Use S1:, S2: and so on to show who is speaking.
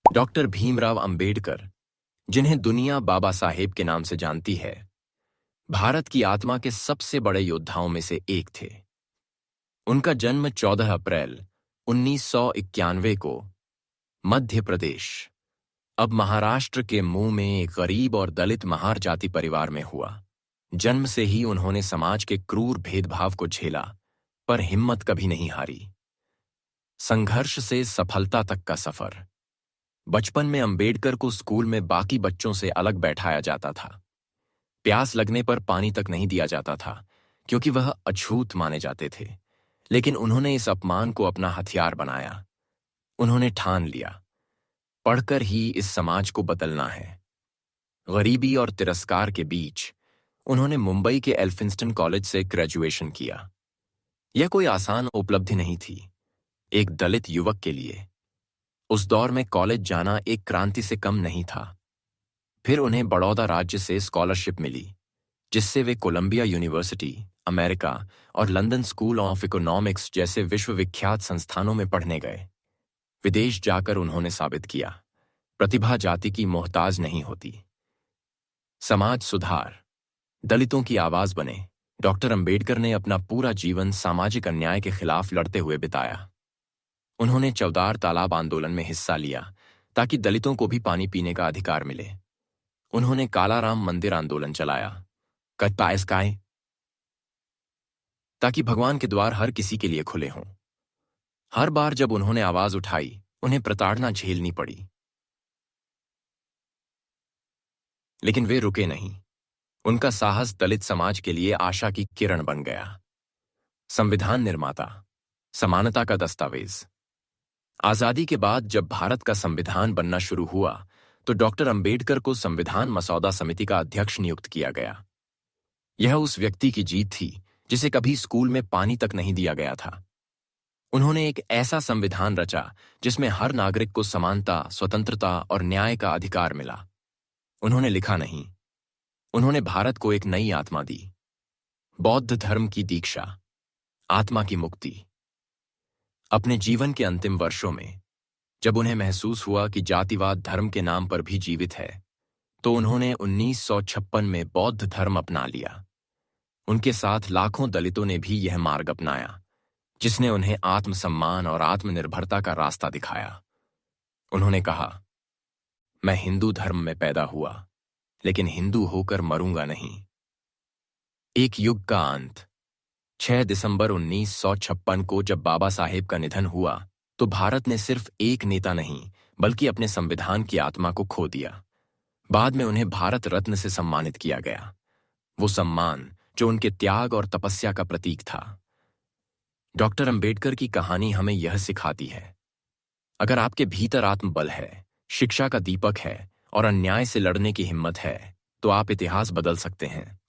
S1: Doctor Bhimrao Ambedkar, जिन्हें दुनिया बाबा साहेब के नाम से जानती है, भारत की आत्मा के सबसे बड़े योद्धाओं में से एक थे। उनका जन्म 14 अप्रैल 1991 को मध्य प्रदेश, अब महाराष्ट्र के मुंह में एक गरीब और दलित महार जाति परिवार में हुआ। जन्म से ही उन्होंने समाज के क्रूर भेदभाव को झेला, पर हिम्मत कभी नहीं हारी। संघर्ष से सफलता तक का सफर। बचपन में अंबेडकर को स्कूल में बाकी बच्चों से अलग बैठाया जाता था। प्यास लगने पर पानी तक नहीं दिया जाता था, क्योंकि वह अछूत माने जाते थे। लेकिन उन्होंने इस अपमान को अपना हथियार बनाया। उन्होंने ठान लिया, पढ़कर ही इस समाज को बदलना है। गरीबी और तिरस्कार के बीच उन्होंने मुंबई के एल्फिंस्टन कॉलेज से ग्रेजुएशन किया। यह कोई आसान उपलब्धि नहीं थी एक दलित युवक के लिए। उस दौर में कॉलेज जाना एक क्रांति से कम नहीं था। फिर उन्हें बड़ौदा राज्य से स्कॉलरशिप मिली, जिससे वे कोलंबिया यूनिवर्सिटी, अमेरिका और लंदन स्कूल ऑफ इकोनॉमिक्स जैसे विश्वविख्यात संस्थानों में पढ़ने गए। विदेश जाकर उन्होंने साबित किया, प्रतिभा जाति की मोहताज नहीं होती। समाज सुधार, दलितों की आवाज बने। डॉक्टर अंबेडकर ने अपना पूरा जीवन सामाजिक अन्याय के खिलाफ लड़ते हुए बिताया। उन्होंने चौदार तालाब आंदोलन में हिस्सा लिया ताकि दलितों को भी पानी पीने का अधिकार मिले। उन्होंने कालाराम मंदिर आंदोलन चलाया, कटपायस्काय, ताकि भगवान के द्वार हर किसी के लिए खुले हों। हर बार जब उन्होंने आवाज उठाई, उन्हें प्रताड़ना झेलनी पड़ी, लेकिन वे रुके नहीं। उनका साहस दलित समाज के लिए आशा की किरण बन गया। संविधान निर्माता, समानता का दस्तावेज। आजादी के बाद जब भारत का संविधान बनना शुरू हुआ, तो डॉक्टर अंबेडकर को संविधान मसौदा समिति का अध्यक्ष नियुक्त किया गया। यह उस व्यक्ति की जीत थी जिसे कभी स्कूल में पानी तक नहीं दिया गया था। उन्होंने एक ऐसा संविधान रचा जिसमें हर नागरिक को समानता, स्वतंत्रता और न्याय का अधिकार मिला। उन्होंने लिखा नहीं, उन्होंने भारत को एक नई आत्मा दी। बौद्ध धर्म की दीक्षा, आत्मा की मुक्ति। अपने जीवन के अंतिम वर्षों में जब उन्हें महसूस हुआ कि जातिवाद धर्म के नाम पर भी जीवित है, तो उन्होंने 1956 में बौद्ध धर्म अपना लिया। उनके साथ लाखों दलितों ने भी यह मार्ग अपनाया, जिसने उन्हें आत्मसम्मान और आत्मनिर्भरता का रास्ता दिखाया। उन्होंने कहा, मैं हिंदू धर्म में पैदा हुआ, लेकिन हिंदू होकर मरूंगा नहीं। एक युग का अंत। 6 दिसंबर 1956 को जब बाबा साहेब का निधन हुआ, तो भारत ने सिर्फ एक नेता नहीं, बल्कि अपने संविधान की आत्मा को खो दिया। बाद में उन्हें भारत रत्न से सम्मानित किया गया, वो सम्मान जो उनके त्याग और तपस्या का प्रतीक था। डॉक्टर अंबेडकर की कहानी हमें यह सिखाती है, अगर आपके भीतर आत्मबल है, शिक्षा का दीपक है और अन्याय से लड़ने की हिम्मत है, तो आप इतिहास बदल सकते हैं।